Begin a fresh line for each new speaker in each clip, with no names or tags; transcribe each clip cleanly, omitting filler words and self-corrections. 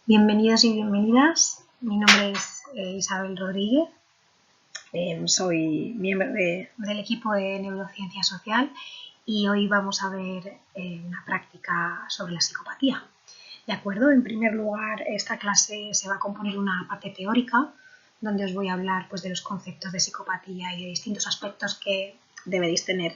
Bienvenidos y bienvenidas. Mi nombre es Isabel Rodríguez. Soy miembro del equipo de Neurociencia Social y hoy vamos a ver una práctica sobre la psicopatía. ¿De acuerdo? En primer lugar, esta clase se va a componer de una parte teórica donde os voy a hablar de los conceptos de psicopatía y de distintos aspectos que deberéis tener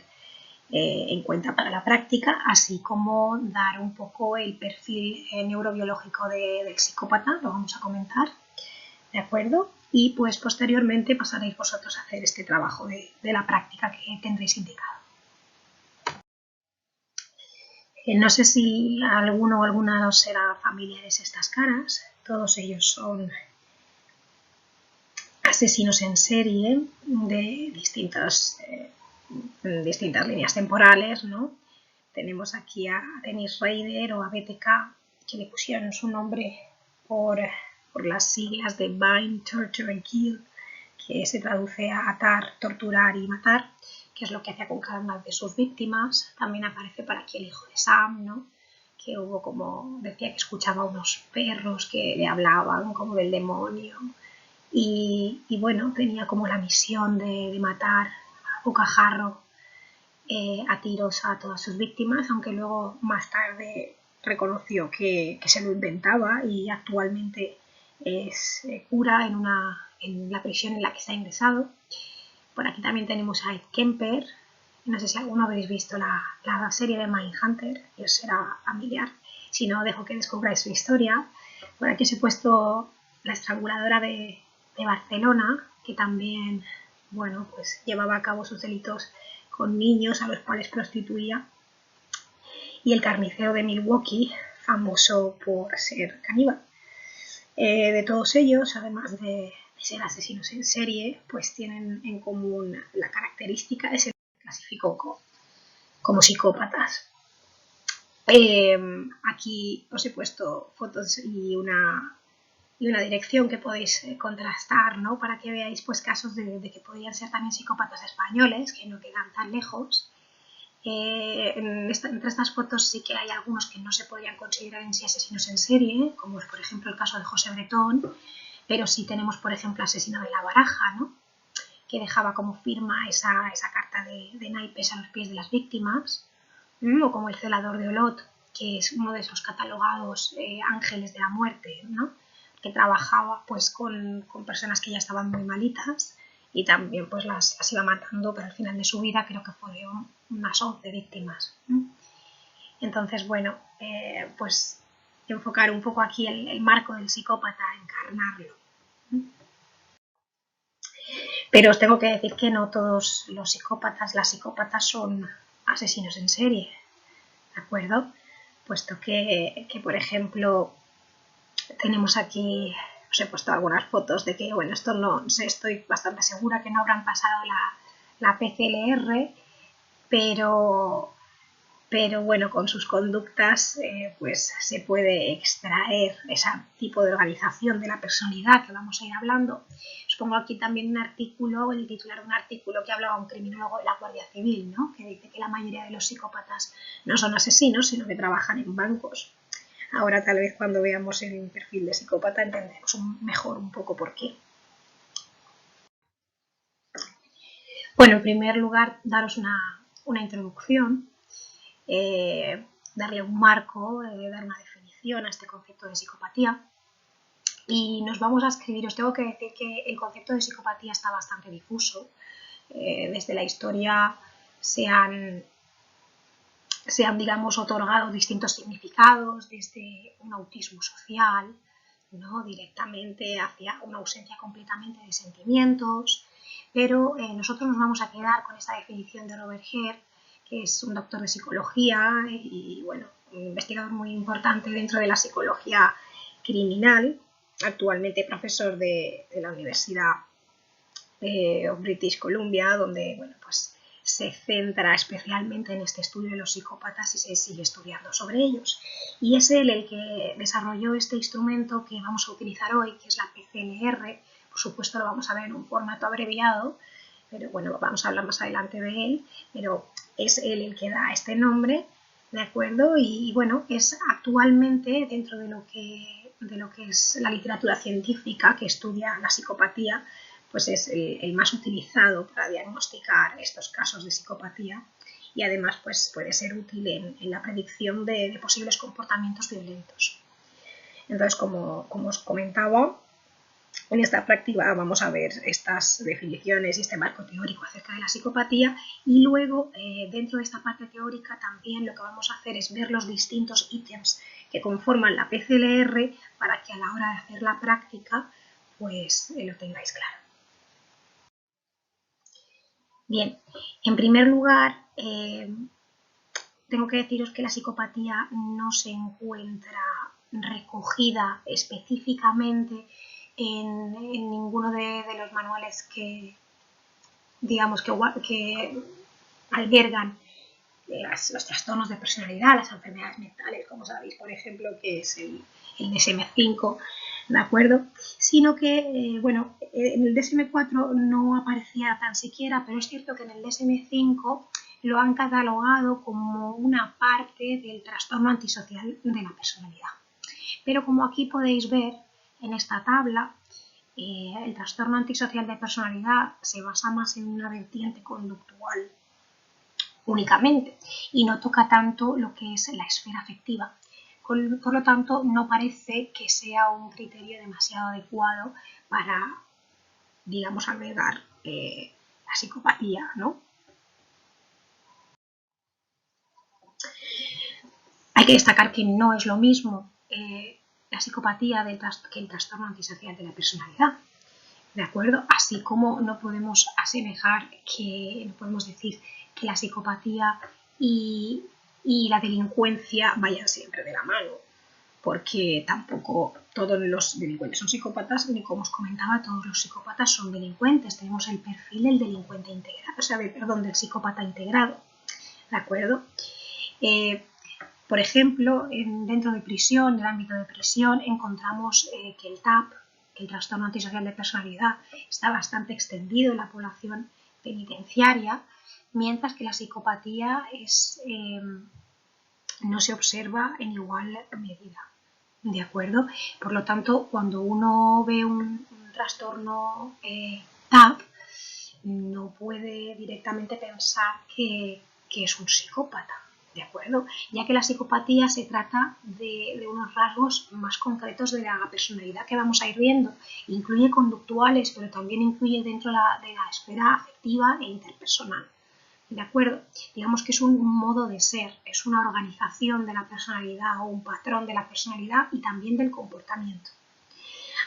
en cuenta para la práctica, así como dar un poco el perfil neurobiológico del psicópata, lo vamos a comentar, ¿de acuerdo? Y pues posteriormente pasaréis vosotros a hacer este trabajo de la práctica que tendréis indicado. No sé si alguno o alguna os será familiares estas caras, todos ellos son asesinos en serie de distintas líneas temporales, ¿no? Tenemos aquí a Dennis Rader o a BTK, que le pusieron su nombre por las siglas de Bind, Torture and Kill, que se traduce a atar, torturar y matar, que es lo que hacía con cada una de sus víctimas. También aparece para aquí el hijo de Sam, ¿no? Que hubo como, decía que escuchaba unos perros que le hablaban como del demonio. Y bueno, tenía como la misión de matar a bocajarro a tiros a todas sus víctimas, aunque luego más tarde reconoció que se lo inventaba y actualmente es cura en la prisión en la que está ingresado. Por aquí también tenemos a Ed Kemper. No sé si alguno habéis visto la serie de Mindhunter, y os será familiar. Si no, dejo que descubráis su historia. Por aquí os he puesto la estranguladora de Barcelona, que también, bueno, pues llevaba a cabo sus delitos con niños a los cuales prostituía, y el carnicero de Milwaukee, famoso por ser caníbal. De todos ellos, además de ser asesinos en serie, pues tienen en común la característica de ser clasificado como psicópatas. Aquí os he puesto fotos y una dirección que podéis contrastar, ¿no? Para que veáis pues casos de que podrían ser también psicópatas españoles, que no quedan tan lejos. Entre estas fotos sí que hay algunos que no se podrían considerar en sí asesinos en serie, como es por ejemplo el caso de José Bretón, pero sí tenemos por ejemplo asesino de la Baraja, ¿no? Que dejaba como firma esa carta de naipes a los pies de las víctimas, o como el celador de Olot, que es uno de esos catalogados ángeles de la muerte, ¿no? Que trabajaba pues con personas que ya estaban muy malitas y también pues las iba matando, pero al final de su vida creo que fueron unas 11 víctimas. Entonces, bueno, pues enfocar un poco aquí el marco del psicópata, encarnarlo. Pero os tengo que decir que no todos los psicópatas, las psicópatas son asesinos en serie, ¿de acuerdo? Puesto que por ejemplo, tenemos aquí, os he puesto algunas fotos de que, bueno, esto no sé, estoy bastante segura que no habrán pasado la PCLR, pero bueno, con sus conductas pues se puede extraer ese tipo de organización de la personalidad que vamos a ir hablando. Os pongo aquí también un artículo, el titular de un artículo que hablaba un criminólogo de la Guardia Civil, ¿no? Que dice que la mayoría de los psicópatas no son asesinos, sino que trabajan en bancos. Ahora tal vez cuando veamos el perfil de psicópata entenderemos mejor un poco por qué. Bueno, en primer lugar, daros una introducción, darle un marco, dar una definición a este concepto de psicopatía. Y nos vamos a escribir, os tengo que decir que el concepto de psicopatía está bastante difuso. Desde la historia se han, digamos, otorgado distintos significados, desde un autismo social, ¿no? Directamente hacia una ausencia completamente de sentimientos, pero nosotros nos vamos a quedar con esta definición de Robert Hare, que es un doctor de psicología y bueno, un investigador muy importante dentro de la psicología criminal, actualmente profesor de la Universidad of British Columbia, donde bueno, pues se centra especialmente en este estudio de los psicópatas y se sigue estudiando sobre ellos. Y es él el que desarrolló este instrumento que vamos a utilizar hoy, que es la PCLR. Por supuesto lo vamos a ver en un formato abreviado, pero bueno, vamos a hablar más adelante de él, pero es él el que da este nombre, ¿de acuerdo? Y bueno, es actualmente dentro de lo que de lo que es la literatura científica que estudia la psicopatía, pues es el más utilizado para diagnosticar estos casos de psicopatía y además pues puede ser útil en la predicción de posibles comportamientos violentos. Entonces, como os comentaba, en esta práctica vamos a ver estas definiciones y este marco teórico acerca de la psicopatía y luego dentro de esta parte teórica también lo que vamos a hacer es ver los distintos ítems que conforman la PCLR para que a la hora de hacer la práctica pues lo tengáis claro. Bien, en primer lugar tengo que deciros que la psicopatía no se encuentra recogida específicamente en ninguno de los manuales que, digamos, que albergan los trastornos de personalidad, las enfermedades mentales, como sabéis, por ejemplo, que es el DSM-5, ¿de acuerdo? Sino que, bueno, en el DSM-4 no aparecía tan siquiera, pero es cierto que en el DSM-5 lo han catalogado como una parte del trastorno antisocial de la personalidad. Pero como aquí podéis ver en esta tabla, el trastorno antisocial de personalidad se basa más en una vertiente conductual únicamente y no toca tanto lo que es la esfera afectiva. Por lo tanto, no parece que sea un criterio demasiado adecuado para, digamos, albergar la psicopatía, ¿no? Hay que destacar que no es lo mismo la psicopatía que el trastorno antisocial de la personalidad, ¿de acuerdo? Así como no podemos asemejar no podemos decir que la psicopatía y la delincuencia vayan siempre de la mano, porque tampoco todos los delincuentes son psicópatas, ni como os comentaba, todos los psicópatas son delincuentes. Tenemos el perfil del delincuente integrado, del psicópata integrado, ¿de acuerdo? Por ejemplo, dentro de prisión, en el ámbito de prisión, encontramos que el TAP, que el trastorno antisocial de personalidad, está bastante extendido en la población penitenciaria, mientras que la psicopatía no se observa en igual medida, ¿de acuerdo? Por lo tanto, cuando uno ve un trastorno TAP, no puede directamente pensar que es un psicópata, ¿de acuerdo? Ya que la psicopatía se trata de unos rasgos más concretos de la personalidad que vamos a ir viendo. Incluye conductuales, pero también incluye dentro de la esfera afectiva e interpersonal, ¿de acuerdo? Digamos que es un modo de ser, es una organización de la personalidad o un patrón de la personalidad y también del comportamiento.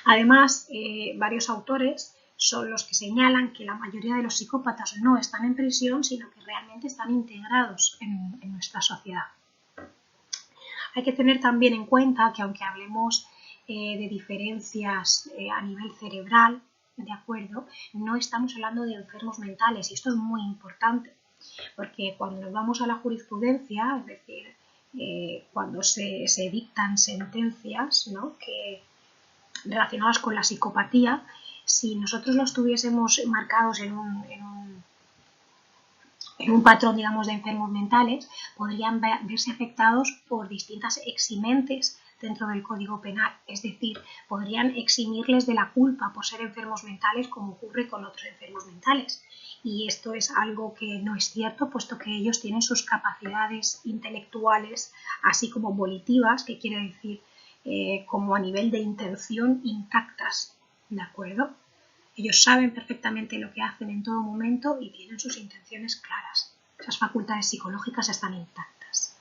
Además, varios autores son los que señalan que la mayoría de los psicópatas no están en prisión, sino que realmente están integrados en nuestra sociedad. Hay que tener también en cuenta que aunque hablemos de diferencias a nivel cerebral, ¿de acuerdo? No estamos hablando de enfermos mentales y esto es muy importante, porque cuando nos vamos a la jurisprudencia, es decir, cuando se dictan sentencias, ¿no?, relacionadas con la psicopatía, si nosotros los tuviésemos marcados en un patrón, digamos, de enfermos mentales, podrían verse afectados por distintas eximentes dentro del Código Penal, es decir, podrían eximirles de la culpa por ser enfermos mentales como ocurre con otros enfermos mentales. Y esto es algo que no es cierto, puesto que ellos tienen sus capacidades intelectuales, así como volitivas, que quiere decir como a nivel de intención intactas, ¿de acuerdo? Ellos saben perfectamente lo que hacen en todo momento y tienen sus intenciones claras. Esas facultades psicológicas están intactas.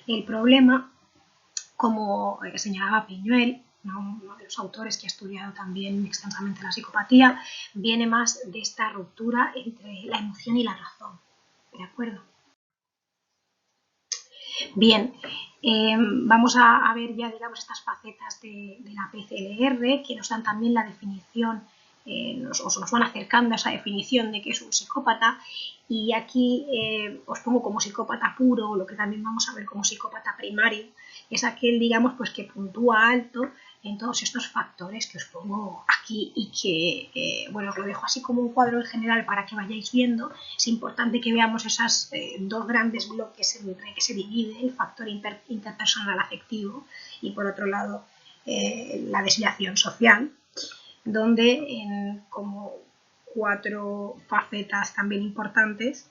El problema, como señalaba Piñuel, uno de los autores que ha estudiado también extensamente la psicopatía, viene más de esta ruptura entre la emoción y la razón, ¿de acuerdo? Bien, vamos a ver ya, digamos, estas facetas de la PCLR que nos dan también la definición, nos van acercando a esa definición de que es un psicópata, y aquí os pongo como psicópata puro, lo que también vamos a ver como psicópata primario, es aquel, digamos, pues que puntúa alto en todos estos factores que os pongo aquí y que, bueno, os lo dejo así como un cuadro en general para que vayáis viendo. Es importante que veamos esas dos grandes bloques entre que se divide el factor interpersonal afectivo y, por otro lado, la desviación social, donde en como 4 facetas también importantes,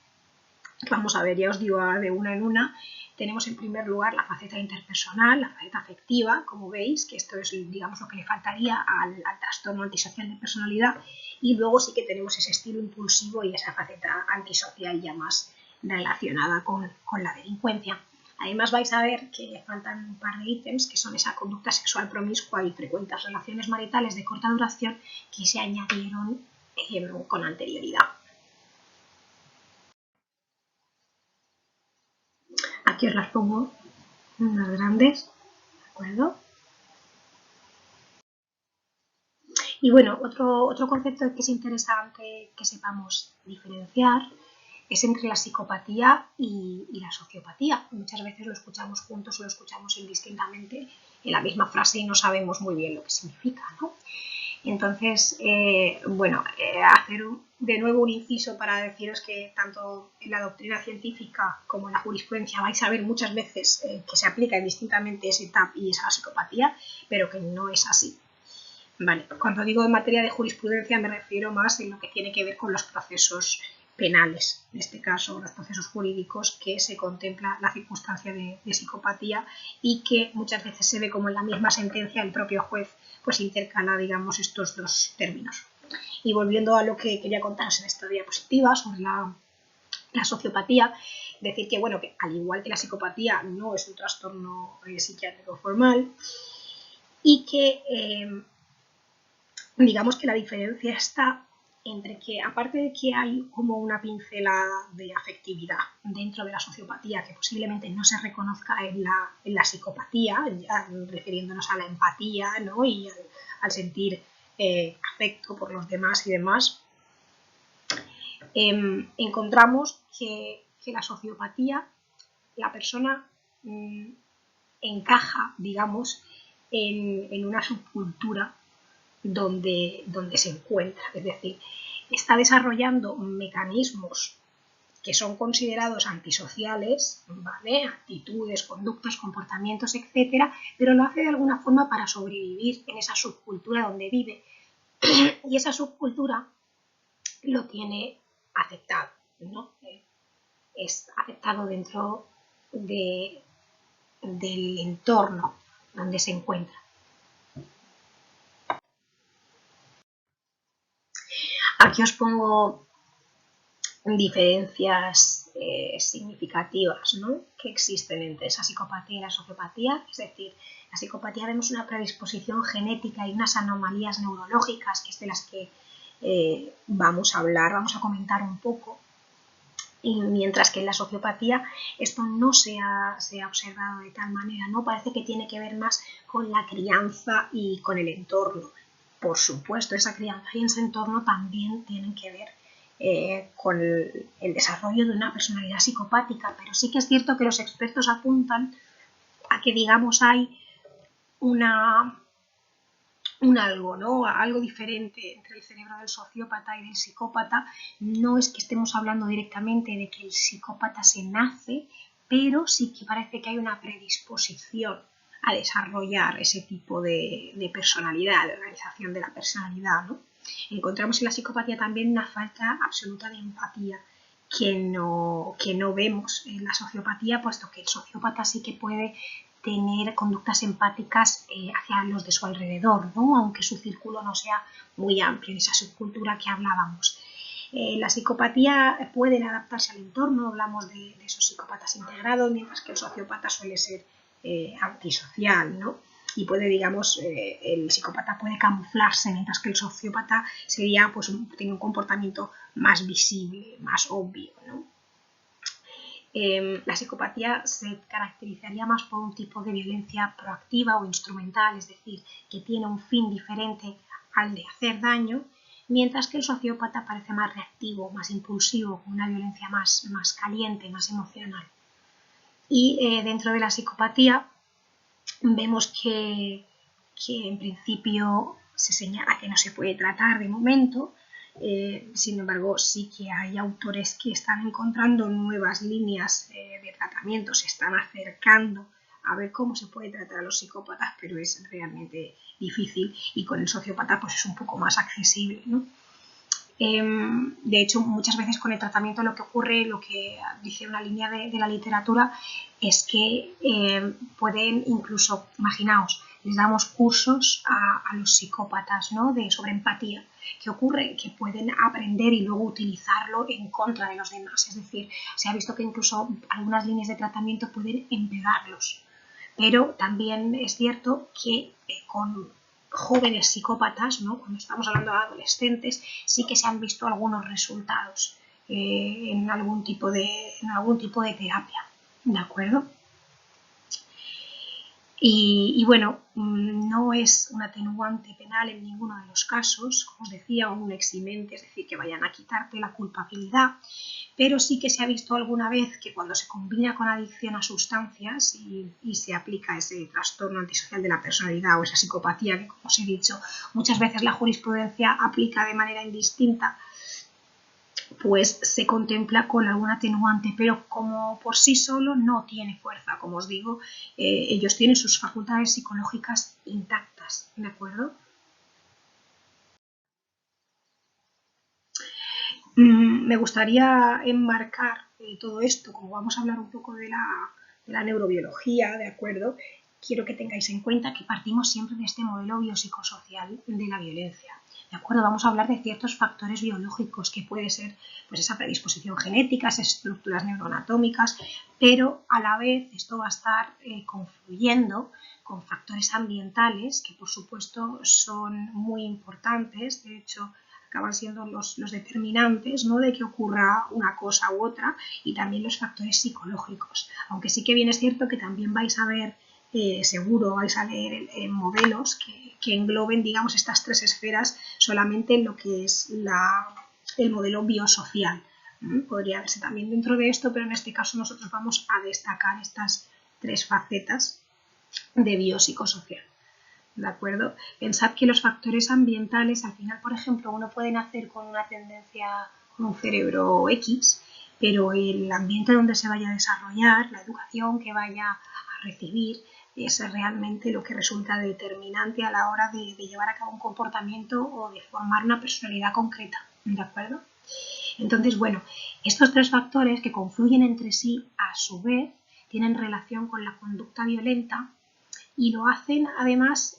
vamos a ver, ya os digo de una en una. Tenemos en primer lugar la faceta interpersonal, la faceta afectiva, como veis, que esto es, digamos, lo que le faltaría al trastorno antisocial de personalidad, y luego sí que tenemos ese estilo impulsivo y esa faceta antisocial ya más relacionada con la delincuencia. Además vais a ver que faltan un par de ítems, que son esa conducta sexual promiscua y frecuentes relaciones maritales de corta duración que se añadieron con anterioridad. Aquí os las pongo más grandes, ¿de acuerdo? Y bueno, otro concepto que es interesante que sepamos diferenciar es entre la psicopatía y la sociopatía. Muchas veces lo escuchamos juntos o lo escuchamos indistintamente en la misma frase y no sabemos muy bien lo que significa, ¿no? Entonces, hacer de nuevo un inciso para deciros que tanto en la doctrina científica como en la jurisprudencia vais a ver muchas veces que se aplica indistintamente ese TAP y esa psicopatía, pero que no es así. Vale, cuando digo en materia de jurisprudencia me refiero más en lo que tiene que ver con los procesos penales, en este caso los procesos jurídicos, que se contempla la circunstancia de psicopatía y que muchas veces se ve como en la misma sentencia el propio juez pues intercala, digamos, estos dos términos. Y volviendo a lo que quería contaros en esta diapositiva sobre la sociopatía, decir que, bueno, que al igual que la psicopatía no es un trastorno psiquiátrico formal y que digamos que la diferencia está entre que, aparte de que hay como una pincelada de afectividad dentro de la sociopatía que posiblemente no se reconozca en la psicopatía, ya refiriéndonos a la empatía, ¿no? Y al sentir afecto por los demás y demás, encontramos que la sociopatía, la persona encaja, digamos, en una subcultura donde se encuentra, es decir, está desarrollando mecanismos que son considerados antisociales, ¿vale? Actitudes, conductas, comportamientos, etcétera, pero lo hace de alguna forma para sobrevivir en esa subcultura donde vive y esa subcultura lo tiene aceptado, ¿no? Es aceptado dentro del entorno donde se encuentra. Aquí os pongo diferencias significativas, ¿no? Que existen entre esa psicopatía y la sociopatía. Es decir, la psicopatía vemos una predisposición genética y unas anomalías neurológicas, que es de las que vamos a hablar, vamos a comentar un poco. Y mientras que en la sociopatía esto no se ha observado de tal manera, ¿no? Parece que tiene que ver más con la crianza y con el entorno. Por supuesto, esa crianza y ese entorno también tienen que ver con el desarrollo de una personalidad psicopática, pero sí que es cierto que los expertos apuntan a que, digamos, hay un algo, ¿no? Algo diferente entre el cerebro del sociópata y del psicópata. No es que estemos hablando directamente de que el psicópata se nace, pero sí que parece que hay una predisposición a desarrollar ese tipo de personalidad, de organización de la personalidad, ¿no? Encontramos en la psicopatía también una falta absoluta de empatía que no vemos en la sociopatía, puesto que el sociópata sí que puede tener conductas empáticas hacia los de su alrededor, ¿no? Aunque su círculo no sea muy amplio en esa subcultura que hablábamos. La psicopatía puede adaptarse al entorno, hablamos de esos psicópatas integrados, mientras que el sociópata suele ser antisocial, ¿no? Y puede, digamos, el psicópata puede camuflarse, mientras que el sociópata sería, pues, tiene un comportamiento más visible, más obvio, ¿no? La psicopatía se caracterizaría más por un tipo de violencia proactiva o instrumental, es decir, que tiene un fin diferente al de hacer daño, mientras que el sociópata parece más reactivo, más impulsivo, con una violencia más caliente, más emocional. Y dentro de la psicopatía vemos que en principio se señala que no se puede tratar de momento. Sin embargo, sí que hay autores que están encontrando nuevas líneas de tratamiento, se están acercando a ver cómo se puede tratar a los psicópatas, pero es realmente difícil, y con el sociópata pues es un poco más accesible, ¿no? De hecho, muchas veces con el tratamiento lo que ocurre, lo que dice una línea de la literatura, es que pueden incluso, imaginaos, les damos cursos a los psicópatas, ¿no?, sobre empatía. ¿Qué ocurre? Que pueden aprender y luego utilizarlo en contra de los demás. Es decir, se ha visto que incluso algunas líneas de tratamiento pueden empeorarlos. Pero también es cierto que con jóvenes psicópatas, ¿no?, cuando estamos hablando de adolescentes, sí que se han visto algunos resultados en algún tipo de terapia, ¿de acuerdo? Y bueno, no es un atenuante penal en ninguno de los casos, como os decía, o un eximente, es decir, que vayan a quitarte la culpabilidad, pero sí que se ha visto alguna vez que cuando se combina con adicción a sustancias y se aplica ese trastorno antisocial de la personalidad o esa psicopatía que, como os he dicho, muchas veces la jurisprudencia aplica de manera indistinta, pues se contempla con algún atenuante, pero como por sí solo no tiene fuerza. Como os digo, ellos tienen sus facultades psicológicas intactas, ¿de acuerdo? Me gustaría enmarcar todo esto, como vamos a hablar un poco de la neurobiología, ¿de acuerdo? Quiero que tengáis en cuenta que partimos siempre de este modelo biopsicosocial de la violencia, ¿de acuerdo? Vamos a hablar de ciertos factores biológicos, que puede ser pues esa predisposición genética, esas estructuras neuroanatómicas, pero a la vez esto va a estar confluyendo con factores ambientales que, por supuesto, son muy importantes. De hecho, acaban siendo los determinantes, ¿no?, de que ocurra una cosa u otra, y también los factores psicológicos. Aunque sí que bien es cierto que también vais a ver, seguro vais a leer modelos que engloben, digamos, estas tres esferas solamente en lo que es el modelo biosocial. Podría verse también dentro de esto, pero en este caso nosotros vamos a destacar estas tres facetas de biopsicosocial. ¿De acuerdo? Pensad que los factores ambientales, al final, por ejemplo, uno puede nacer con una tendencia, con un cerebro X, pero el ambiente donde se vaya a desarrollar, la educación que vaya a recibir, es realmente lo que resulta determinante a la hora de llevar a cabo un comportamiento o de formar una personalidad concreta, ¿de acuerdo? Entonces, bueno, estos tres factores que confluyen entre sí, a su vez, tienen relación con la conducta violenta, y lo hacen además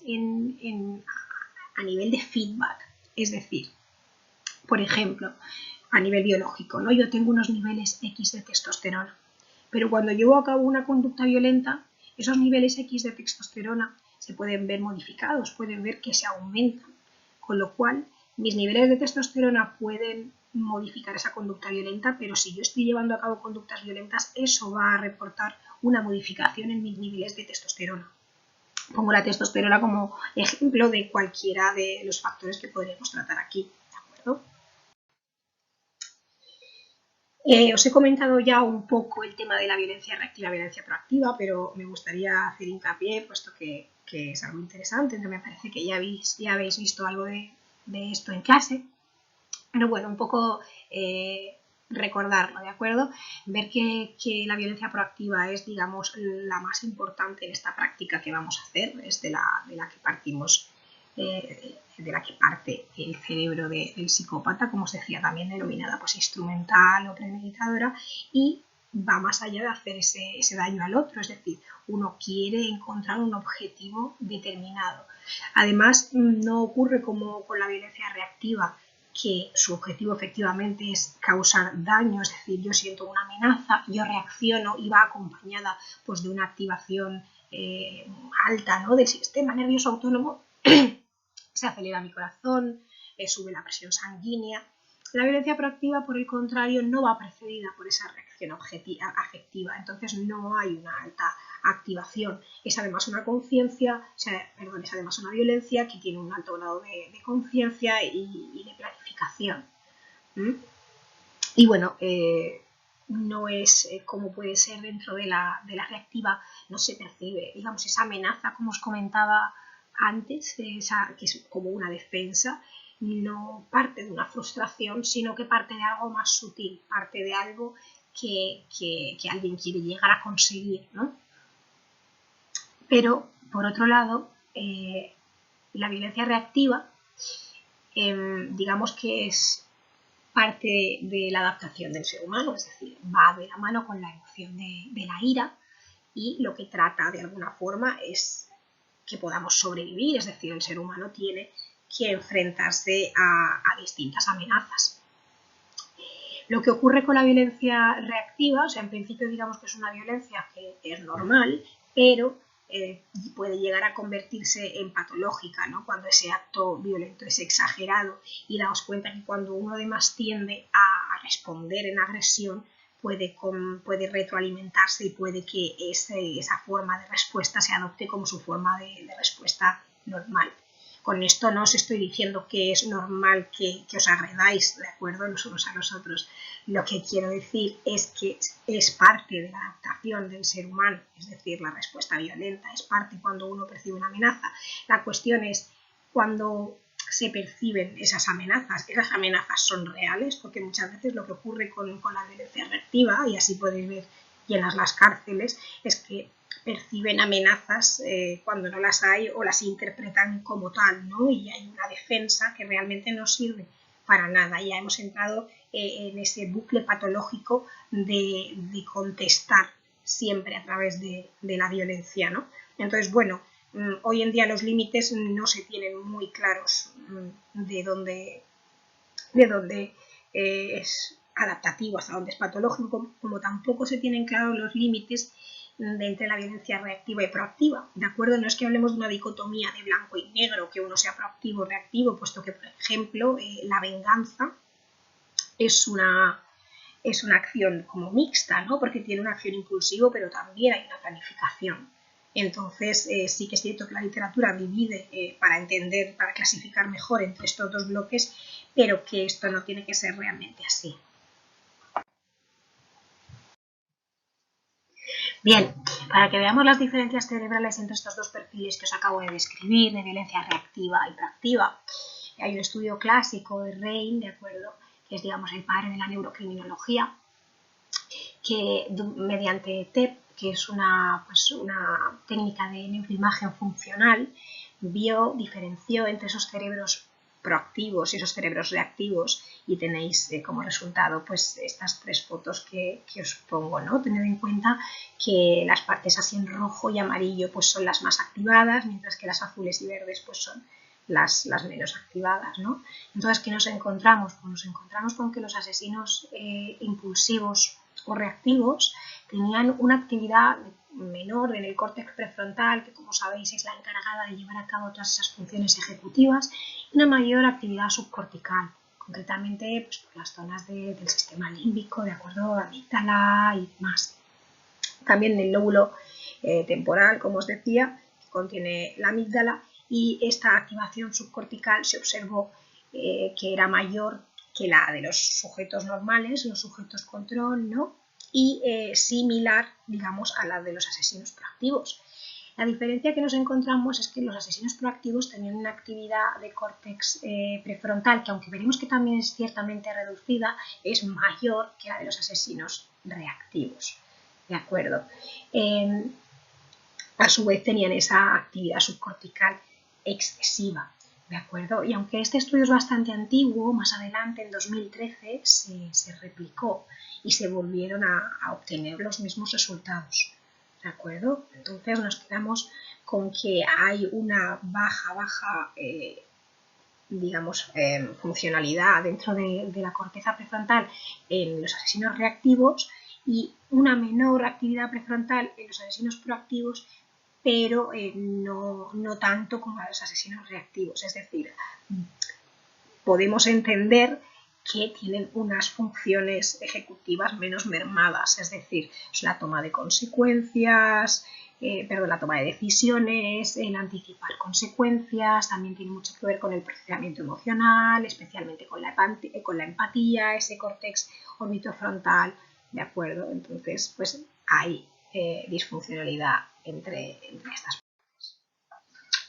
a nivel de feedback. Es decir, por ejemplo, a nivel biológico, ¿no? Yo tengo unos niveles X de testosterona, pero cuando llevo a cabo una conducta violenta, esos niveles X de testosterona se pueden ver modificados, pueden ver que se aumentan, con lo cual mis niveles de testosterona pueden modificar esa conducta violenta, pero si yo estoy llevando a cabo conductas violentas, eso va a reportar una modificación en mis niveles de testosterona. Pongo la testosterona como ejemplo de cualquiera de los factores que podríamos tratar aquí, ¿de acuerdo? Os he comentado ya un poco el tema de la violencia reactiva y violencia proactiva, pero me gustaría hacer hincapié, puesto que es algo interesante, que me parece que ya habéis visto algo de esto en clase. Pero bueno, un poco recordarlo, ¿de acuerdo? Ver que la violencia proactiva es, digamos, la más importante en esta práctica que vamos a hacer, es de la que partimos, de la que parte el cerebro del psicópata, como os decía, también denominada pues instrumental o premeditadora, y va más allá de hacer ese daño al otro, es decir, uno quiere encontrar un objetivo determinado. Además, no ocurre como con la violencia reactiva, que su objetivo efectivamente es causar daño, es decir, yo siento una amenaza, yo reacciono y va acompañada pues de una activación alta, ¿no?, del sistema nervioso autónomo, se acelera mi corazón, sube la presión sanguínea. La violencia proactiva, por el contrario, no va precedida por esa reacción afectiva, entonces no hay una alta activación. Es además una conciencia, es además una violencia que tiene un alto grado de conciencia y de planificación. Y bueno, no es como puede ser dentro de la reactiva, no se percibe, digamos, esa amenaza, como os comentaba antes, que es como una defensa, no parte de una frustración, sino que parte de algo más sutil, parte de algo que alguien quiere llegar a conseguir, ¿no? Pero, por otro lado, la violencia reactiva, digamos que es parte de la adaptación del ser humano, es decir, va de la mano con la emoción de la ira, y lo que trata de alguna forma es que podamos sobrevivir, es decir, el ser humano tiene que enfrentarse a distintas amenazas. Lo que ocurre con la violencia reactiva, o sea, en principio digamos que es una violencia que es normal, pero puede llegar a convertirse en patológica, ¿no? Cuando ese acto violento es exagerado, y daos cuenta que cuando uno además tiende a responder en agresión, puede retroalimentarse y puede que esa forma de respuesta se adopte como su forma de respuesta normal. Con esto no os estoy diciendo que es normal que os agredáis, ¿de acuerdo?, los unos a los otros. Lo que quiero decir es que es parte de la adaptación del ser humano, es decir, la respuesta violenta es parte cuando uno percibe una amenaza. La cuestión es cuando se perciben esas amenazas son reales, porque muchas veces lo que ocurre con la violencia reactiva, y así podéis ver llenas las cárceles, es que perciben amenazas cuando no las hay, o las interpretan como tal, ¿no? Y hay una defensa que realmente no sirve para nada. Ya hemos entrado en ese bucle patológico de contestar siempre a través de la violencia, ¿no? Entonces, bueno, hoy en día los límites no se tienen muy claros de dónde es adaptativo, hasta dónde es patológico, como tampoco se tienen claros los límites entre la violencia reactiva y proactiva, ¿de acuerdo? No es que hablemos de una dicotomía de blanco y negro, que uno sea proactivo o reactivo, puesto que, por ejemplo, la venganza es una acción como mixta, ¿no? Porque tiene una acción impulsiva, pero también hay una planificación. Entonces, sí que es cierto que la literatura divide para entender, para clasificar mejor entre estos dos bloques, pero que esto no tiene que ser realmente así. Bien, para que veamos las diferencias cerebrales entre estos dos perfiles que os acabo de describir, de violencia reactiva y proactiva, hay un estudio clásico de Rain, ¿de acuerdo?, que es, digamos, el padre de la neurocriminología, que mediante TEP, que es una técnica de neuroimagen funcional, diferenció entre esos cerebros proactivos y esos cerebros reactivos, y tenéis como resultado pues estas tres fotos que os pongo, ¿no? Tened en cuenta que las partes así en rojo y amarillo pues son las más activadas, mientras que las azules y verdes pues son las menos activadas, ¿no? Entonces, ¿qué nos encontramos? Pues nos encontramos con que los asesinos impulsivos o reactivos tenían una actividad menor en el córtex prefrontal, que como sabéis es la encargada de llevar a cabo todas esas funciones ejecutivas, y una mayor actividad subcortical, concretamente pues, por las zonas del sistema límbico, de acuerdo, amígdala y demás. También del lóbulo temporal, como os decía, que contiene la amígdala, y esta activación subcortical se observó que era mayor que la de los sujetos normales, los sujetos control, ¿no? Y similar, digamos, a la de los asesinos proactivos. La diferencia que nos encontramos es que los asesinos proactivos tenían una actividad de córtex prefrontal que, aunque veremos que también es ciertamente reducida, es mayor que la de los asesinos reactivos, ¿de acuerdo? A su vez tenían esa actividad subcortical excesiva, ¿de acuerdo? Y aunque este estudio es bastante antiguo, más adelante, en 2013, se replicó y se volvieron a obtener los mismos resultados, ¿de acuerdo? Entonces nos quedamos con que hay una baja digamos, funcionalidad dentro de la corteza prefrontal en los asesinos reactivos, y una menor actividad prefrontal en los asesinos proactivos, pero no tanto como a los asesinos reactivos. Es decir, podemos entender que tienen unas funciones ejecutivas menos mermadas, es decir, es la toma de consecuencias, la toma de decisiones, el anticipar consecuencias, también tiene mucho que ver con el procesamiento emocional, especialmente con la empatía, ese córtex orbitofrontal, ¿de acuerdo? Entonces, pues hay disfuncionalidad entre estas partes.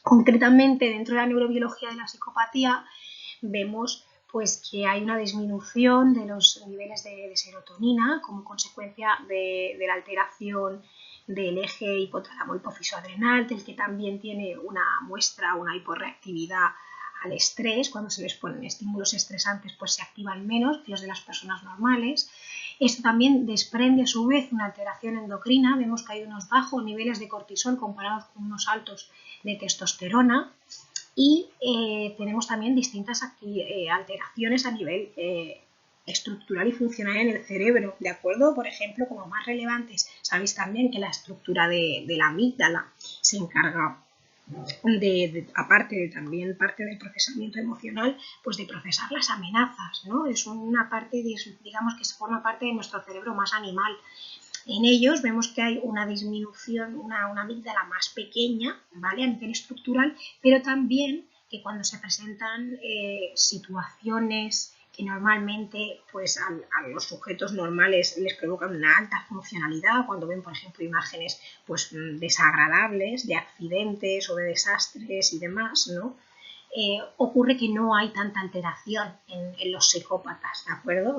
Concretamente, dentro de la neurobiología de la psicopatía, vemos pues que hay una disminución de los niveles de serotonina como consecuencia de la alteración del eje hipotálamo hipófiso adrenal, del que también tiene una muestra, una hiporreactividad al estrés. Cuando se les ponen estímulos estresantes, pues se activan menos que los de las personas normales. Esto también desprende a su vez una alteración endocrina. Vemos que hay unos bajos niveles de cortisol comparados con unos altos de testosterona. Y tenemos también distintas alteraciones a nivel estructural y funcional en el cerebro, ¿de acuerdo? Por ejemplo, como más relevantes, sabéis también que la estructura de la amígdala se encarga aparte también parte del procesamiento emocional, pues de procesar las amenazas, ¿no? Es una parte, digamos, que forma parte de nuestro cerebro más animal. En ellos vemos que hay una disminución, una amígdala más pequeña, ¿vale? A nivel estructural, pero también que cuando se presentan situaciones que normalmente pues a los sujetos normales les provocan una alta funcionalidad, cuando ven, por ejemplo, imágenes pues desagradables de accidentes o de desastres y demás, ¿no? Ocurre que no hay tanta alteración en los psicópatas, ¿de acuerdo?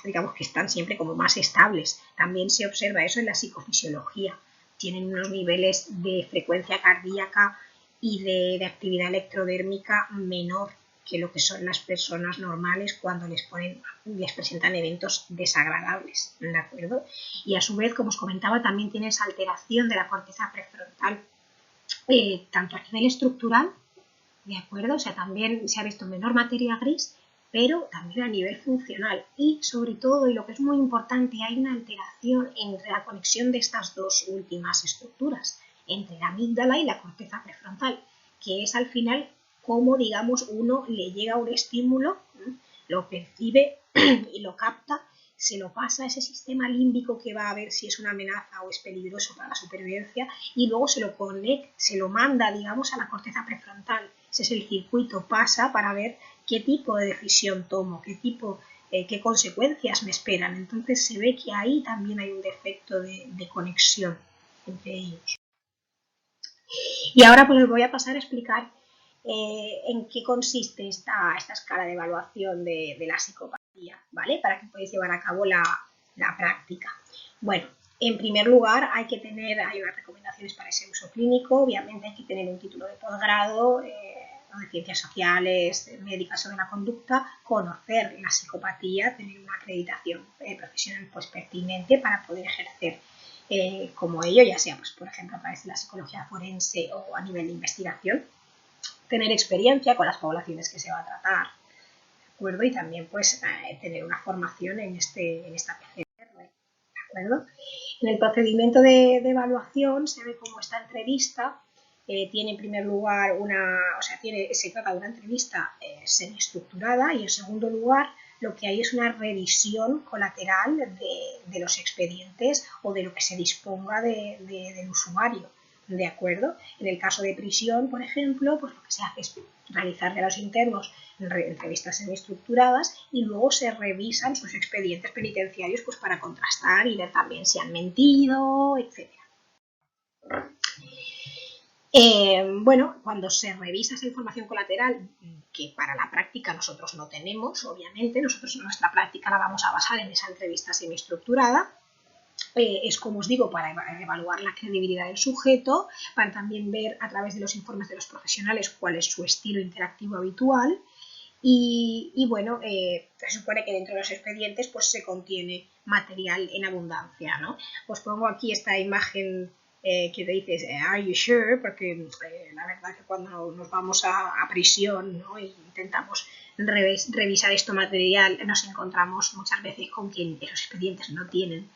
Digamos que están siempre como más estables. También se observa eso en la psicofisiología. Tienen unos niveles de frecuencia cardíaca y de actividad electrodérmica menor que lo que son las personas normales cuando les presentan eventos desagradables, ¿de acuerdo? Y a su vez, como os comentaba, también tiene esa alteración de la corteza prefrontal, tanto a nivel estructural, ¿de acuerdo? O sea, también se ha visto menor materia gris, pero también a nivel funcional. Y sobre todo, y lo que es muy importante, hay una alteración entre la conexión de estas dos últimas estructuras, entre la amígdala y la corteza prefrontal, que es al final cómo, digamos, uno le llega un estímulo, lo percibe y lo capta, se lo pasa a ese sistema límbico que va a ver si es una amenaza o es peligroso para la supervivencia, y luego se lo manda, digamos, a la corteza prefrontal. Ese es el circuito, pasa para ver qué tipo de decisión tomo, qué consecuencias me esperan. Entonces se ve que ahí también hay un defecto de conexión entre ellos. Y ahora pues os voy a pasar a explicar en qué consiste esta escala de evaluación de la psicopatía, ¿vale? Para que podáis llevar a cabo la práctica. Bueno, en primer lugar hay unas recomendaciones para ese uso clínico. Obviamente hay que tener un título de posgrado, de ciencias sociales, médicas sobre la conducta, conocer la psicopatía, tener una acreditación profesional pues pertinente para poder ejercer como ello, ya sea pues por ejemplo a través de la psicología forense o a nivel de investigación, tener experiencia con las poblaciones que se va a tratar, ¿de acuerdo? Y también pues tener una formación en esta PCR, ¿de acuerdo? En el procedimiento de evaluación se ve como esta entrevista tiene en primer lugar se trata de una entrevista semiestructurada, y en segundo lugar lo que hay es una revisión colateral de los expedientes o de lo que se disponga del usuario, ¿de acuerdo? En el caso de prisión, por ejemplo, pues lo que se hace es realizarle a los internos entrevistas semiestructuradas y luego se revisan sus expedientes penitenciarios pues para contrastar y ver también si han mentido, etc. Bueno, cuando se revisa esa información colateral, que para la práctica nosotros no tenemos, obviamente, nosotros nuestra práctica la vamos a basar en esa entrevista semiestructurada, es como os digo, para evaluar la credibilidad del sujeto, para también ver a través de los informes de los profesionales cuál es su estilo interactivo habitual. Y bueno, se supone que dentro de los expedientes pues se contiene material en abundancia, ¿no? Os pongo aquí esta imagen que te dices, ¿are you sure? Porque la verdad que cuando nos vamos a prisión, ¿no? E intentamos revisar este material, nos encontramos muchas veces con que esos expedientes no tienen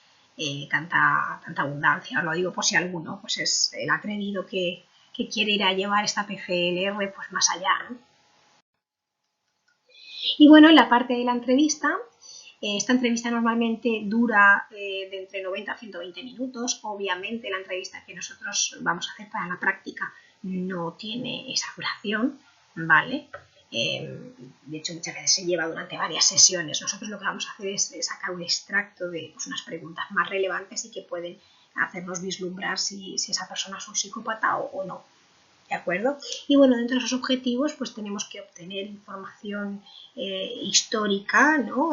tanta abundancia. Os lo digo por si alguno pues es el atrevido que quiere ir a llevar esta PFLR pues más allá, ¿no? Y bueno, en la parte de la entrevista, esta entrevista normalmente dura de entre 90 a 120 minutos. Obviamente la entrevista que nosotros vamos a hacer para la práctica no tiene esa duración, ¿vale? De hecho, muchas veces se lleva durante varias sesiones. Nosotros lo que vamos a hacer es sacar un extracto de pues, unas preguntas más relevantes y que pueden hacernos vislumbrar si esa persona es un psicópata o no. ¿De acuerdo? Y bueno, dentro de esos objetivos pues tenemos que obtener información histórica, ¿no?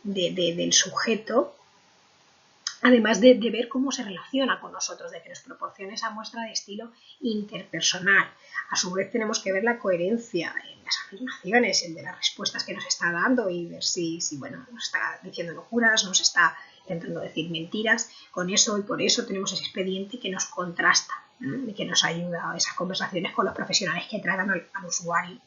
Del sujeto, además de ver cómo se relaciona con nosotros, de que nos proporcione esa muestra de estilo interpersonal. A su vez tenemos que ver la coherencia en las afirmaciones, en de las respuestas que nos está dando y ver si bueno, nos está diciendo locuras, nos está intentando decir mentiras. Con eso y por eso tenemos ese expediente que nos contrasta y que nos ayuda a esas conversaciones con los profesionales que tratan al usuario.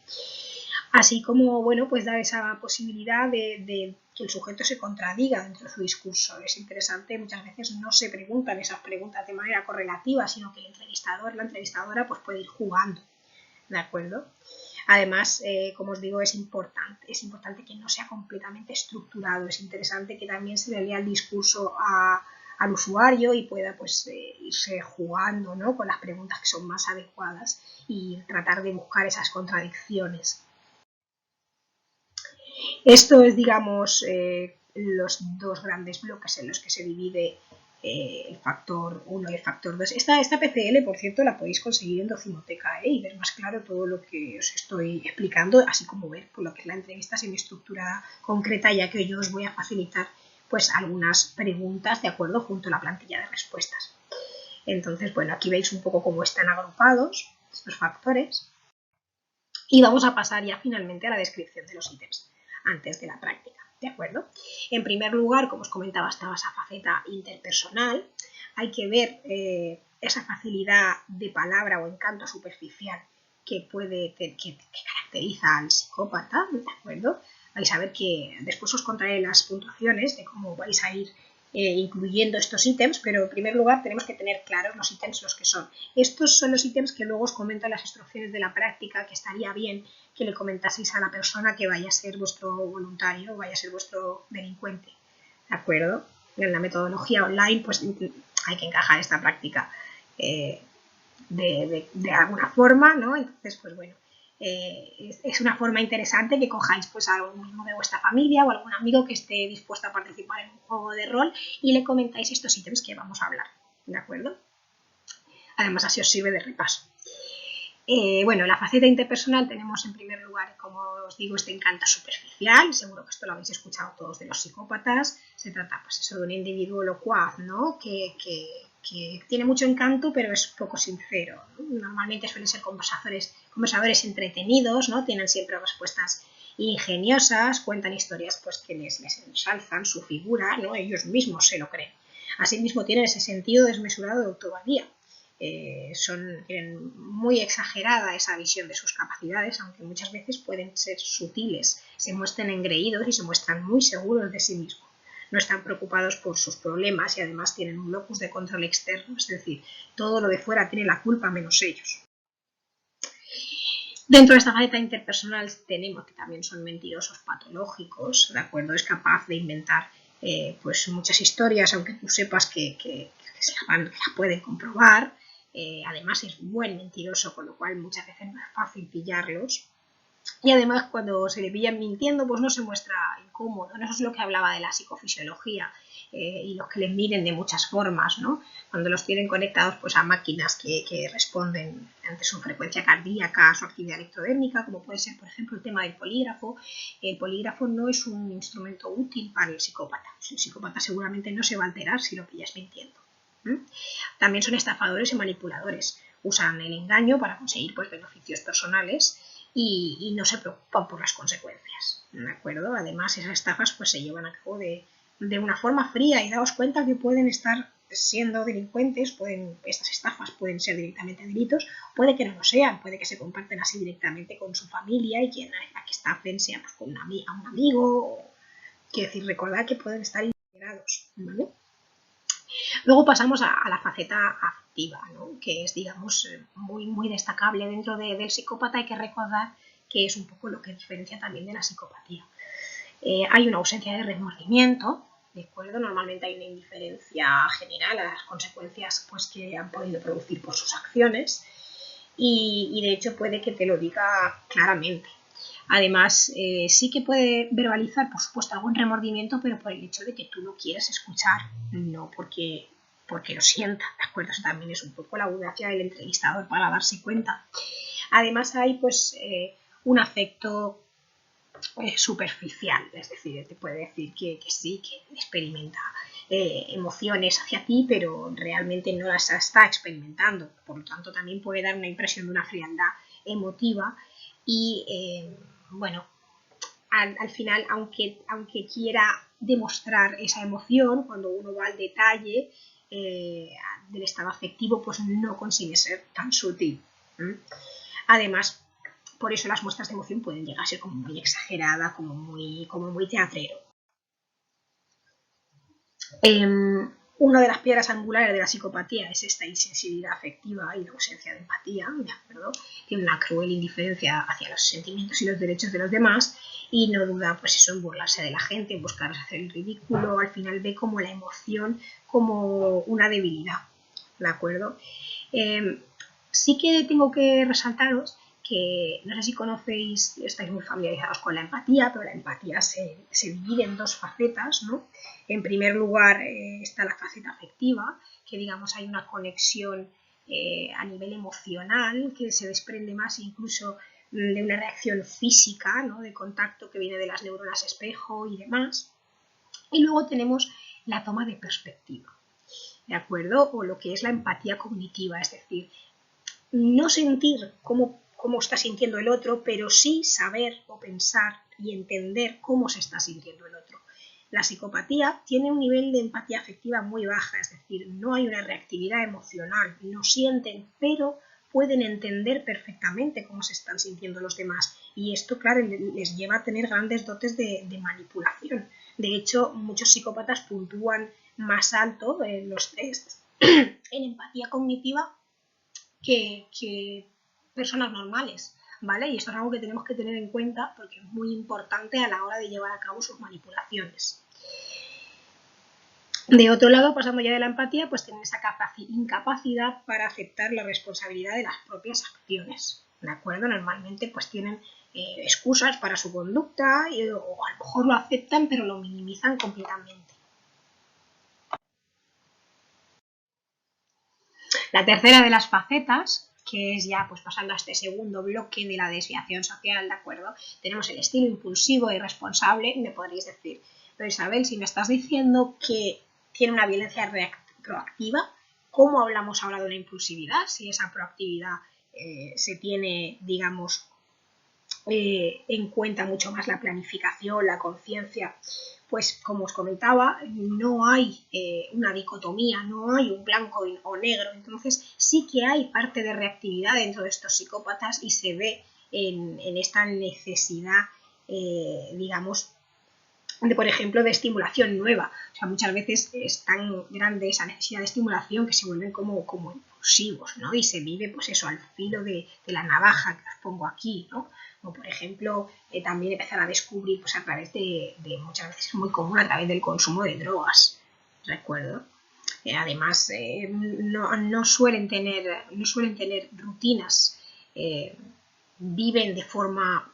Así como, bueno, pues dar esa posibilidad de que el sujeto se contradiga dentro de su discurso. Es interesante, muchas veces no se preguntan esas preguntas de manera correlativa, sino que el entrevistador, la entrevistadora, pues puede ir jugando, ¿de acuerdo? Además, como os digo, es importante que no sea completamente estructurado, es interesante que también se le lea el discurso al usuario y pueda pues irse jugando, ¿no?, con las preguntas que son más adecuadas y tratar de buscar esas contradicciones. Esto es, digamos, los dos grandes bloques en los que se divide el factor 1 y el factor 2. Esta PCL, por cierto, la podéis conseguir en Docimoteca y ver más claro todo lo que os estoy explicando, así como ver por lo que es la entrevista semi-estructurada concreta, ya que yo os voy a facilitar pues algunas preguntas de acuerdo junto a la plantilla de respuestas. Entonces, bueno, aquí veis un poco cómo están agrupados estos factores y vamos a pasar ya finalmente a la descripción de los ítems antes de la práctica, ¿de acuerdo? En primer lugar, como os comentaba, estaba esa faceta interpersonal. Hay que ver esa facilidad de palabra o encanto superficial que caracteriza al psicópata, ¿de acuerdo? Vais a ver que después os contaré las puntuaciones de cómo vais a ir incluyendo estos ítems, pero en primer lugar tenemos que tener claros los ítems los que son. Estos son los ítems que luego os comento en las instrucciones de la práctica, que estaría bien que le comentaseis a la persona que vaya a ser vuestro voluntario, vaya a ser vuestro delincuente, ¿de acuerdo? En la metodología online pues hay que encajar esta práctica de alguna forma, ¿no? Entonces, pues bueno, es una forma interesante que cojáis pues a algún miembro de vuestra familia o algún amigo que esté dispuesto a participar en un juego de rol y le comentáis estos ítems que vamos a hablar, ¿de acuerdo? Además, así os sirve de repaso. Bueno, la faceta interpersonal tenemos en primer lugar, como os digo, este encanto superficial. Seguro que esto lo habéis escuchado todos de los psicópatas. Se trata pues eso de un individuo locuaz, ¿no?, que tiene mucho encanto pero es poco sincero, ¿no? Normalmente suelen ser conversadores entretenidos, ¿no? Tienen siempre respuestas ingeniosas, cuentan historias pues que les ensalzan su figura, ¿no? Ellos mismos se lo creen. Asimismo tienen ese sentido desmesurado de autovalía. Tienen muy exagerada esa visión de sus capacidades, aunque muchas veces pueden ser sutiles, se muestran engreídos y se muestran muy seguros de sí mismos. No están preocupados por sus problemas y además tienen un locus de control externo, es decir, todo lo de fuera tiene la culpa menos ellos. Dentro de esta faceta interpersonal tenemos que también son mentirosos patológicos, ¿de acuerdo? Es capaz de inventar pues muchas historias, aunque tú sepas que las pueden comprobar. Además es buen mentiroso, con lo cual muchas veces no es fácil pillarlos. Y además cuando se le pillan mintiendo pues no se muestra incómodo, ¿no? Eso es lo que hablaba de la psicofisiología y los que les miden de muchas formas, ¿no? Cuando los tienen conectados pues a máquinas que responden ante su frecuencia cardíaca, su actividad electrodérmica, como puede ser por ejemplo el tema del polígrafo. El polígrafo no es un instrumento útil para el psicópata. El psicópata seguramente no se va a alterar si lo pillas mintiendo. También son estafadores y manipuladores. Usan el engaño para conseguir pues beneficios personales y no se preocupan por las consecuencias, ¿de acuerdo? Además, esas estafas pues se llevan a cabo de una forma fría y daos cuenta que pueden estar siendo delincuentes, estas estafas pueden ser directamente delitos, puede que no lo sean, puede que se comparten así directamente con su familia y quien a que estafen sea pues, con a un amigo. Quiero decir, recordad que pueden estar integrados, ¿vale? Luego pasamos a la faceta afectiva, ¿no?, que es, digamos, muy destacable dentro del psicópata. Hay que recordar que es un poco lo que diferencia también de la psicopatía. Hay una ausencia de remordimiento, ¿de acuerdo? Normalmente hay una indiferencia general a las consecuencias pues, que han podido producir por sus acciones y de hecho puede que te lo diga claramente. Además, sí que puede verbalizar, por supuesto, algún remordimiento, pero por el hecho de que tú no quieres escuchar, no porque lo sienta, ¿de acuerdo? Eso también es un poco la audacia del entrevistador para darse cuenta. Además, hay pues un afecto superficial, es decir, te puede decir que sí, que experimenta emociones hacia ti, pero realmente no las está experimentando. Por lo tanto, también puede dar una impresión de una frialdad emotiva y, bueno, al final, aunque quiera demostrar esa emoción, cuando uno va al detalle del estado afectivo, pues no consigue ser tan sutil. Además, por eso las muestras de emoción pueden llegar a ser como muy exagerada, como muy teatrero. Una de las piedras angulares de la psicopatía es esta insensibilidad afectiva y la ausencia de empatía, ¿de acuerdo? Tiene una cruel indiferencia hacia los sentimientos y los derechos de los demás y no duda, pues eso, en burlarse de la gente, en buscar hacer el ridículo. Al final ve como la emoción como una debilidad, ¿de acuerdo? Sí que tengo que resaltaros que no sé si conocéis, estáis muy familiarizados con la empatía, pero la empatía se divide en dos facetas, ¿no? En primer lugar está la faceta afectiva, que digamos hay una conexión a nivel emocional que se desprende más incluso de una reacción física, ¿no? De contacto que viene de las neuronas espejo y demás. Y luego tenemos la toma de perspectiva, ¿de acuerdo? O lo que es la empatía cognitiva, es decir, no sentir cómo está sintiendo el otro, pero sí saber o pensar y entender cómo se está sintiendo el otro. La psicopatía tiene un nivel de empatía afectiva muy baja, es decir, no hay una reactividad emocional, no sienten, pero pueden entender perfectamente cómo se están sintiendo los demás. Y esto, claro, les lleva a tener grandes dotes de manipulación. De hecho, muchos psicópatas puntúan más alto en los tests en empatía cognitiva que personas normales, ¿vale? Y esto es algo que tenemos que tener en cuenta porque es muy importante a la hora de llevar a cabo sus manipulaciones. De otro lado, pasando ya de la empatía, pues tienen esa incapacidad para aceptar la responsabilidad de las propias acciones, ¿de acuerdo? Normalmente pues tienen excusas para su conducta o a lo mejor lo aceptan pero lo minimizan completamente. La tercera de las facetas, que es ya pues pasando a este segundo bloque de la desviación social, ¿de acuerdo? Tenemos el estilo impulsivo y irresponsable. Me podréis decir, pero Isabel, si me estás diciendo que tiene una violencia proactiva, ¿cómo hablamos ahora de una impulsividad? Si esa proactividad se tiene, digamos, en cuenta mucho más la planificación, la conciencia. Pues como os comentaba, no hay una dicotomía, no hay un blanco o negro, entonces sí que hay parte de reactividad dentro de estos psicópatas y se ve en esta necesidad, digamos, de, por ejemplo, de estimulación nueva. O sea, muchas veces es tan grande esa necesidad de estimulación que se vuelven como impulsivos, ¿no? Y se vive, pues eso, al filo de la navaja que os pongo aquí, ¿no? O, por ejemplo, también empezar a descubrir, pues a través de muchas veces es muy común a través del consumo de drogas, recuerdo. Además, no suelen tener rutinas, viven de forma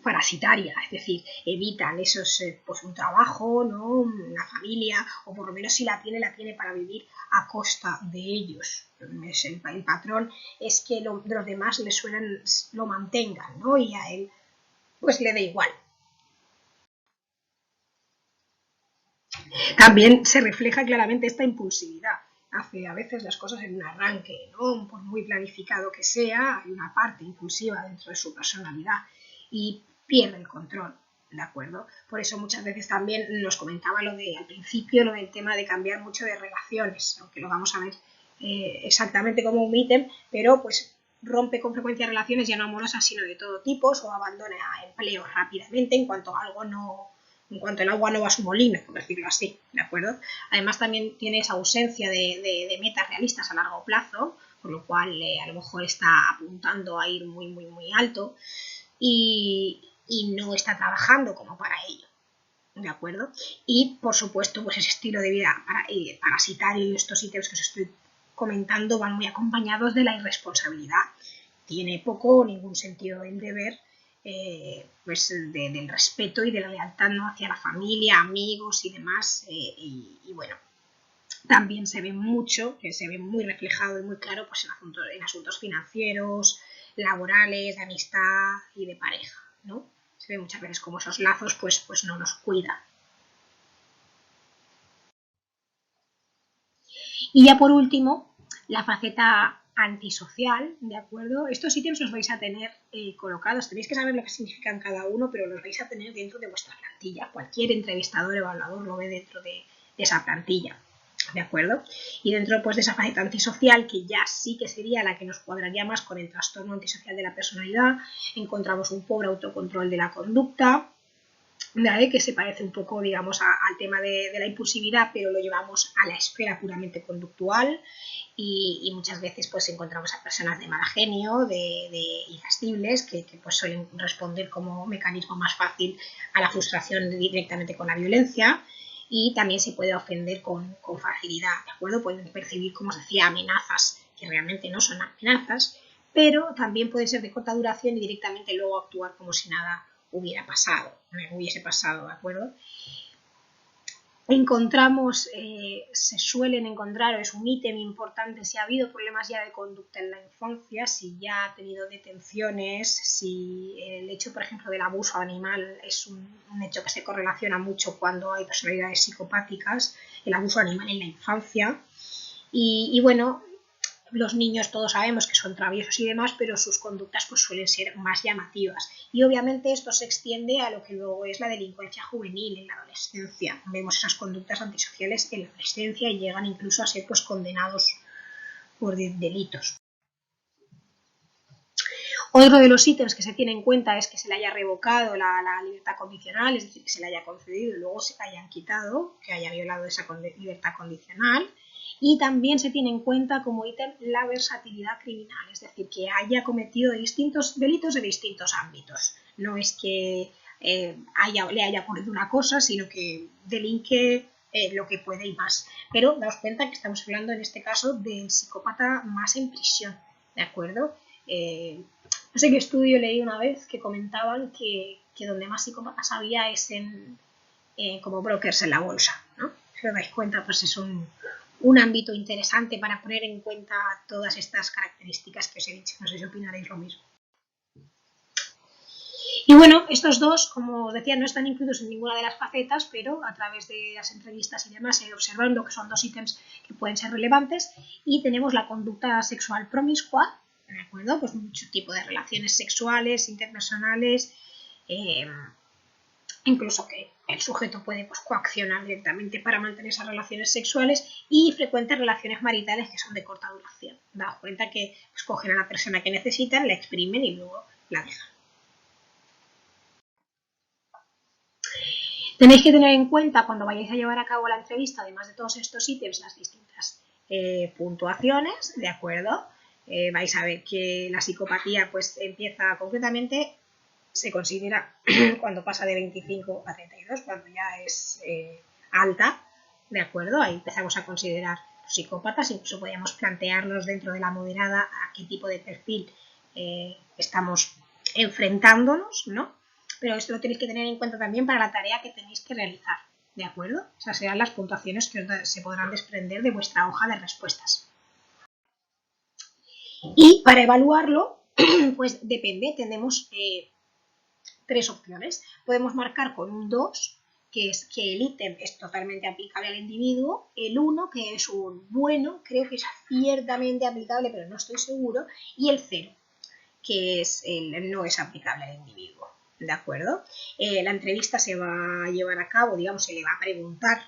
parasitaria, es decir, evitan esos, pues un trabajo, ¿no? Una familia, o por lo menos si la tiene para vivir a costa de ellos. El patrón es que los demás lo mantengan, ¿no? Y a él pues le da igual. También se refleja claramente esta impulsividad. Hace a veces las cosas en un arranque, ¿no? Por muy planificado que sea, hay una parte impulsiva dentro de su personalidad y pierde el control, ¿de acuerdo? Por eso muchas veces también nos comentaba al principio, lo del tema de cambiar mucho de relaciones, aunque lo vamos a ver exactamente como un ítem, pero pues rompe con frecuencia relaciones ya no amorosas sino de todo tipo o abandona empleos rápidamente en cuanto el agua no va a su molino, por decirlo así, ¿de acuerdo? Además también tiene esa ausencia de metas realistas a largo plazo, por lo cual a lo mejor está apuntando a ir muy, muy, muy alto y no está trabajando como para ello, ¿de acuerdo? Y, por supuesto, pues ese estilo de vida parasitario y estos ítems que os estoy comentando van muy acompañados de la irresponsabilidad. Tiene poco o ningún sentido del deber, pues del respeto y de la lealtad, ¿no? Hacia la familia, amigos y demás. Y bueno, también se ve mucho, que se ve muy reflejado y muy claro pues en asuntos financieros, laborales, de amistad y de pareja, ¿no? Se ve muchas veces como esos lazos pues no los cuida. Y ya por último, la faceta antisocial, ¿de acuerdo? Estos ítems los vais a tener colocados, tenéis que saber lo que significan cada uno, pero los vais a tener dentro de vuestra plantilla. Cualquier entrevistador o evaluador lo ve dentro de esa plantilla, ¿de acuerdo? Y dentro pues, de esa faceta antisocial, que ya sí que sería la que nos cuadraría más con el trastorno antisocial de la personalidad, encontramos un pobre autocontrol de la conducta, ¿vale? Que se parece un poco, digamos, al tema de la impulsividad, pero lo llevamos a la esfera puramente conductual y muchas veces pues encontramos a personas de mal genio, de irascibles, que pues suelen responder como mecanismo más fácil a la frustración directamente con la violencia, y también se puede ofender con facilidad, ¿de acuerdo? Pueden percibir, como os decía, amenazas que realmente no son amenazas, pero también pueden ser de corta duración y directamente luego actuar como si nada hubiese pasado, ¿de acuerdo? Encontramos, se suelen encontrar, o es un ítem importante, si ha habido problemas ya de conducta en la infancia, si ya ha tenido detenciones, si el hecho, por ejemplo, del abuso animal es un hecho que se correlaciona mucho cuando hay personalidades psicopáticas, el abuso animal en la infancia. Y bueno, los niños todos sabemos que son traviesos y demás, pero sus conductas pues suelen ser más llamativas. Y obviamente esto se extiende a lo que luego es la delincuencia juvenil en la adolescencia. Vemos esas conductas antisociales en la adolescencia y llegan incluso a ser pues condenados por delitos. Otro de los ítems que se tiene en cuenta es que se le haya revocado la libertad condicional, es decir, que se le haya concedido y luego se le hayan quitado, que haya violado esa libertad condicional. Y también se tiene en cuenta como ítem la versatilidad criminal, es decir, que haya cometido distintos delitos de distintos ámbitos. No es que le haya ocurrido una cosa, sino que delinque lo que puede y más. Pero daos cuenta que estamos hablando en este caso del psicópata más en prisión, ¿de acuerdo? No sé qué estudio leí una vez que comentaban que donde más psicópatas había es como brokers en la bolsa, ¿no? Si os dais cuenta, pues es un ámbito interesante para poner en cuenta todas estas características que os he dicho. No sé si opinaréis lo mismo. Y bueno, estos dos, como decía, no están incluidos en ninguna de las facetas, pero a través de las entrevistas y demás he ido observando que son dos ítems que pueden ser relevantes. Y tenemos la conducta sexual promiscua, ¿de acuerdo? Pues mucho tipo de relaciones sexuales, interpersonales, incluso que el sujeto puede pues, coaccionar directamente para mantener esas relaciones sexuales, y frecuentes relaciones maritales que son de corta duración. Daos cuenta que pues, cogen a la persona que necesitan, la exprimen y luego la dejan. Tenéis que tener en cuenta cuando vayáis a llevar a cabo la entrevista, además de todos estos ítems, las distintas puntuaciones, ¿de acuerdo? Vais a ver que la psicopatía pues empieza concretamente, se considera cuando pasa de 25 a 32, cuando ya es alta, ¿de acuerdo? Ahí empezamos a considerar los psicópatas, incluso podríamos plantearnos dentro de la moderada a qué tipo de perfil estamos enfrentándonos, ¿no? Pero esto lo tenéis que tener en cuenta también para la tarea que tenéis que realizar, ¿de acuerdo? Esas serán las puntuaciones que se podrán desprender de vuestra hoja de respuestas. Y para evaluarlo, pues depende, tenemos tres opciones. Podemos marcar con un 2, que es que el ítem es totalmente aplicable al individuo, el 1, que es un bueno, creo que es ciertamente aplicable, pero no estoy seguro, y el 0, que es el no es aplicable al individuo. ¿De acuerdo? La entrevista se va a llevar a cabo, digamos, se le va a preguntar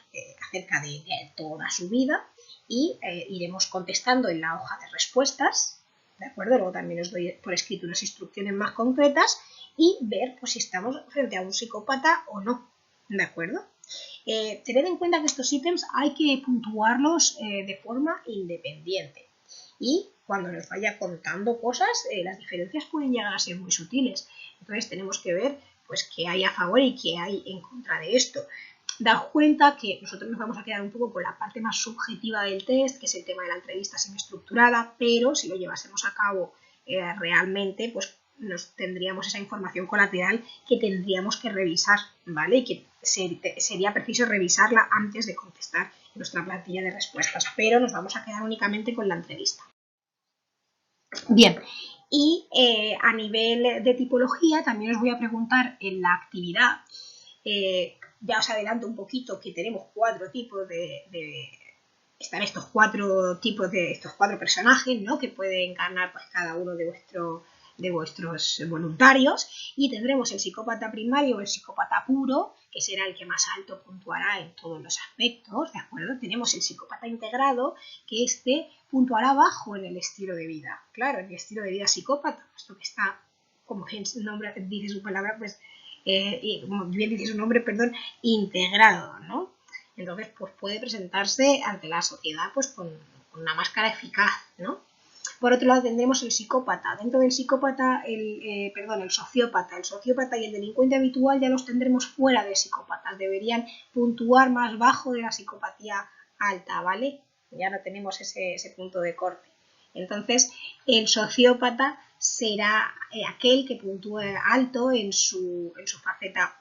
acerca de toda su vida y iremos contestando en la hoja de respuestas, ¿de acuerdo? Luego también os doy por escrito unas instrucciones más concretas y ver pues, si estamos frente a un psicópata o no, ¿de acuerdo? Tened en cuenta que estos ítems hay que puntuarlos de forma independiente. Y cuando nos vaya contando cosas, las diferencias pueden llegar a ser muy sutiles. Entonces tenemos que ver pues, qué hay a favor y qué hay en contra de esto. Daos cuenta que nosotros nos vamos a quedar un poco con la parte más subjetiva del test, que es el tema de la entrevista semiestructurada, pero si lo llevásemos a cabo realmente, pues nos tendríamos esa información colateral que tendríamos que revisar, ¿vale? Y que sería preciso revisarla antes de contestar nuestra plantilla de respuestas, pero nos vamos a quedar únicamente con la entrevista. Bien, y a nivel de tipología también os voy a preguntar en la actividad, ya os adelanto un poquito que tenemos 4 tipos de están estos cuatro tipos estos cuatro personajes, ¿no? Que puede encarnar pues cada uno de vuestros voluntarios, y tendremos el psicópata primario o el psicópata puro, que será el que más alto puntuará en todos los aspectos, ¿de acuerdo? Tenemos el psicópata integrado, que puntuará bajo en el estilo de vida. Claro, en el estilo de vida psicópata, puesto que está, como el nombre dice su palabra, pues, como bien dice su nombre, perdón, integrado, ¿no? Entonces, pues puede presentarse ante la sociedad pues con una máscara eficaz, ¿no? Por otro lado tendremos el psicópata. Dentro del psicópata, el sociópata y el delincuente habitual ya los tendremos fuera de psicópatas. Deberían puntuar más bajo de la psicopatía alta, ¿vale? Ya no tenemos ese punto de corte. Entonces, el sociópata será aquel que puntúe alto en su faceta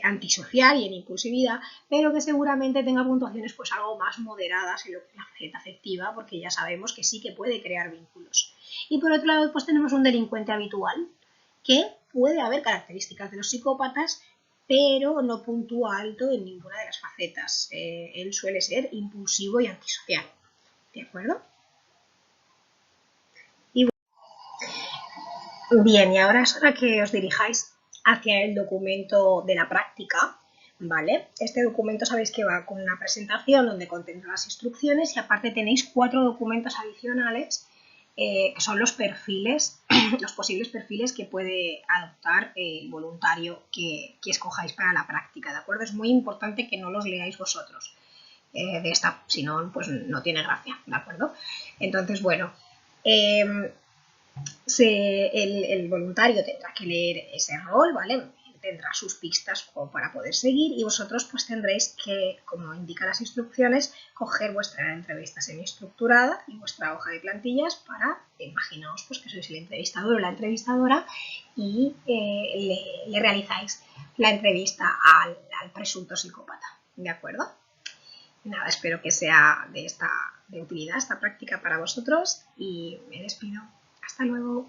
antisocial y en impulsividad, pero que seguramente tenga puntuaciones pues algo más moderadas en lo que es la faceta afectiva, porque ya sabemos que sí que puede crear vínculos. Y por otro lado pues tenemos un delincuente habitual, que puede haber características de los psicópatas, pero no puntúa alto en ninguna de las facetas. Él suele ser impulsivo y antisocial, ¿de acuerdo? Bien, y ahora es hora que os dirijáis hacia el documento de la práctica, ¿vale? Este documento sabéis que va con una presentación donde contendrá las instrucciones, y aparte tenéis 4 documentos adicionales que son los perfiles, los posibles perfiles que puede adoptar el voluntario que escojáis para la práctica, ¿de acuerdo? Es muy importante que no los leáis vosotros, si no, pues no tiene gracia, ¿de acuerdo? Entonces, bueno, el voluntario tendrá que leer ese rol, ¿vale? Tendrá sus pistas como para poder seguir, y vosotros pues tendréis que, como indican las instrucciones, coger vuestra entrevista semiestructurada y vuestra hoja de plantillas para, imaginaos pues que sois el entrevistador o la entrevistadora, y le realizáis la entrevista al presunto psicópata, ¿de acuerdo? Nada, espero que sea de utilidad esta práctica para vosotros, y me despido. Hasta luego.